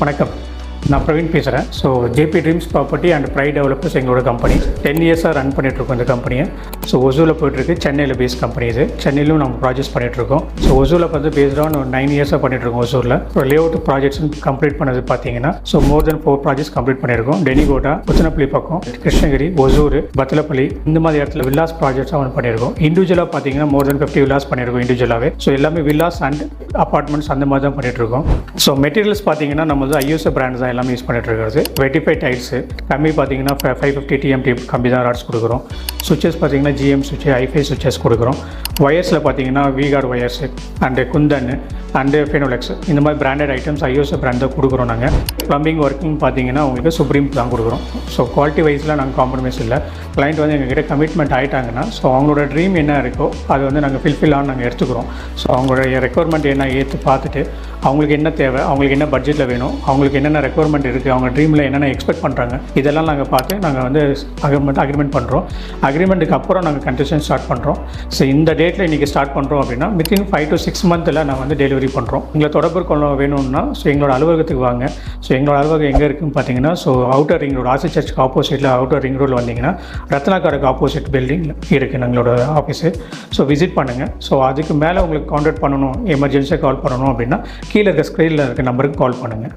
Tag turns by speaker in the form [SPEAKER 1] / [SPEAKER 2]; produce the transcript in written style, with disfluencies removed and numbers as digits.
[SPEAKER 1] வணக்கம். நான் பிரவீன் பேசுகிறேன். So JP dreams property and bright developers எங்களோட கம்பெனி 10 இயர்ஸாக ரன் பண்ணிகிட்ருக்கோம் இந்த கம்பெனியை. ஸோ ஒசூரில் போய்ட்டுருக்கு. சென்னையில் பேஸ் கம்பெனி இது. சென்னையிலும் நம்ம ப்ராஜெக்ட்ஸ் பண்ணிகிட்ருக்கோம். ஸோ ஒசூரில் வந்து பேஸ்டாக ஒரு 9 இயர்ஸாக பண்ணிகிட்ருக்கோம் ஒசூரில். So lay out projects complete பண்ணது பார்த்தீங்கன்னா மோர் தென் 4 ப்ராஜெக்ட்ஸ் கம்ப்ளீட் பண்ணியிருக்கோம். டெனிகோட்டா, உச்சனப்பள்ளி பக்கம், கிருஷ்ணகிரி, ஒசூர், பத்தலப்பள்ளி இந்த மாதிரி இடத்துல வில்லாஸ் ப்ராஜெக்ட்ஸாக ஒன்று பண்ணியிருக்கோம். இண்டிவிஜுவலாக பார்த்தீங்கன்னா மோர் தென் 50 வில்லாஸ் பண்ணியிருக்கோம் இண்டிவிஜுவலாகவே. ஸோ எல்லாமே வில்லாஸ் அண்ட் அப்பார்ட்மெண்ட்ஸ் அந்த மாதிரி தான் பண்ணிகிட்ருக்கோம். ஸோ மெட்டீரியல்ஸ் பார்த்தீங்கன்னா நம்ம வந்து ஐஎஸ்ஓ பிராண்ட்ஸ் தான் எல்லாமே யூஸ் பண்ணிகிட்ருக்கோம். வெட்டிஃபை டைல்ஸு கம்மி பார்த்தீங்கன்னா 550 TMT கம்மி தான் ராட்ஸ் கொடுக்குறோம். சுவிச்சஸ் பார்த்தீங்கன்னா GM சுவிட்ச், ஐஃபை சுவிச்சஸ் கொடுக்குறோம். ஒயர்ஸில் பார்த்தீங்கன்னா வீகார்ட் ஒயர்ஸு அண்டு குந்தன் அண்டு ஃபெனோலெக்ஸ் இந்த மாதிரி பிராண்டட் ஐட்டம்ஸ் ஐஎஸ்ஓ பிராண்ட் தான் கொடுக்குறோம். நாங்கள் ப்ளம்பிங் ஒர்க்கிங் பார்த்தீங்கன்னா உங்களுக்கு சுப்ரீம் தான் கொடுக்குறோம். ஸோ குவாலிட்டி வைஸில் நாங்கள் காம்ப்ரமைஸ் இல்லை. கிளைண்ட் வந்து எங்ககிட்ட கமிட்மெண்ட் ஆகிட்டாங்கன்னா அவங்களோட ட்ரீம் என்ன இருக்கோ அது வந்து நாங்கள் ஃபில்ஃபில் ஆன் நாங்கள் எடுத்துக்கிறோம். ஸோ அவங்களுடைய ரெக்குவயர்மெண்ட் என்ன ஏற்று பார்த்துட்டு அவங்களுக்கு என்ன தேவை, அவங்களுக்கு என்ன பட்ஜெட்டில் வேணும், அவங்களுக்கு என்னென்ன ரெக்குவயர்மெண்ட் இருக்குது, அவங்க ட்ரீமில் என்னென்ன எக்ஸ்பெக்ட் பண்ணுறாங்க இதெல்லாம் நாங்கள் பார்த்து நாங்கள் வந்து அக்ரிமெண்ட் பண்ணுறோம். அக்ரிமெண்ட்டுக்கு அப்புறம் நாங்கள் கன்ஸ்ட்ரக்ஷன் ஸ்டார்ட் பண்ணுறோம். ஸோ இந்த டேட்டில் இன்றைக்கி ஸ்டார்ட் பண்ணுறோம் அப்படின்னா வித்தின் 5 to 6 மந்தில் நான் வந்து டெலிவரி பண்ணுறோம். எங்களை தொடர்பு கொள்ள வேணும்னா எங்களோட அலுவலகத்துக்கு வாங்க. எங்களோட அலுவலகம் எங்கே இருக்குதுன்னு பார்த்தீங்கன்னா அவுட்டர் ரிங் ரோடு, ஆர்சி சர்ச்சுக்கு ஆப்போசிட்டில் அவுட்டர் ரிங் ரோடு வந்தீங்கன்னா ரத்னாக்காருக்கு ஆப்போசிட் பில்டிங் இருக்குது எங்களோட ஆஃபீஸு. விசிட் பண்ணுங்கள். அதுக்கு மேலே உங்களுக்கு கான்டாக்ட் பண்ணணும், எமர்ஜென்சியாக கால் பண்ணணும் அப்படின்னா கீழே இருக்க ஸ்க்ரீனில் இருக்க நம்பருக்கு கால் பண்ணுங்கள்.